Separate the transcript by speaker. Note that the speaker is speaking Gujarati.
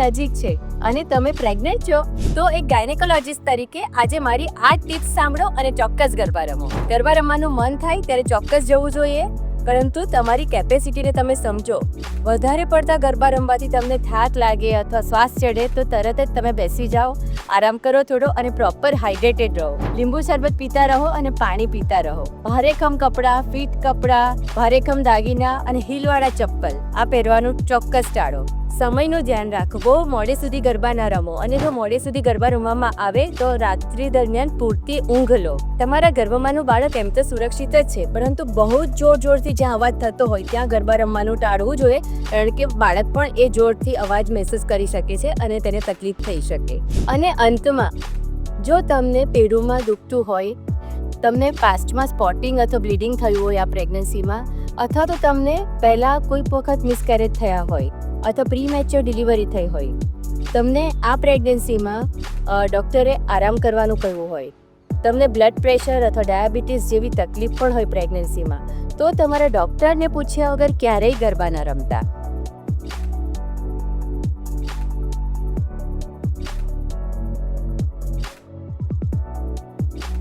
Speaker 1: નજીક છે અને તમે પ્રેગ્નન્ટ છો તો એક ગાયનેકોલોજીસ્ટ તરીકે આજે મારી આ ટિપ્સ સાંભળો અને ચોક્કસ ગરબા રમો. ગરબા રમવાનું મન થાય ત્યારે ચોક્કસ જવું જોઈએ, પરંતુ તમારી કેપેસિટીને તમે સમજો. વધારે પડતા ગરબા રમવાથી તમને થાક લાગે અથવા શ્વાસ ચડે તો તરત જ તમે બેસી જાઓ, આરામ કરો થોડો અને પ્રોપર હાઇડ્રેટેડ રહો. લીંબુ શરબત પીતા રહો અને પાણી પીતા રહો. ભારેખમ કપડાં, ફિટ કપડાં, ભારેખમ દાગીના અને હીલવાળા ચપ્પલ આ પહેરવાનું ચોક્કસ ટાળો. સમયનું ધ્યાન રાખો. બહુ મોડે સુધી ગરબા ના રમો, અને જો મોડે સુધી ગરબા રમવામાં આવે તો રાત્રિ દરમિયાન પૂરતી ઊંઘ લો. તમારા ગર્ભમાંનું બાળક એમ તો સુરક્ષિત જ છે, પરંતુ બહુ જ જોરથી જ્યાં અવાજ થતો હોય ત્યાં ગરબા રમવાનું ટાળવું જોઈએ, કારણ કે બાળક પણ એ જોરથી અવાજ મહેસૂસ કરી શકે છે અને તેને તકલીફ થઈ શકે. અને અંતમાં, જો તમને પેડુમાં દુખતું હોય, તમને પાસ્ટમાં સ્પોટિંગ અથવા બ્લીડિંગ થયું હોય આ પ્રેગ્નન્સીમાં, અથવા તો તમને પહેલાં કોઈ વખત મિસકેરેજ થયા હોય અથવા પ્રીમેચ્યોર ડિલિવરી થઈ હોય, તમને આ પ્રેગ્નન્સીમાં ડૉક્ટરે આરામ કરવાનું કહ્યું હોય, તમને બ્લડ પ્રેશર અથવા ડાયાબિટીસ જેવી તકલીફ પણ હોય પ્રેગ્નન્સીમાં, તો તમારા ડૉક્ટરને પૂછ્યા વગર ક્યારેય ગરબા ન રમતા.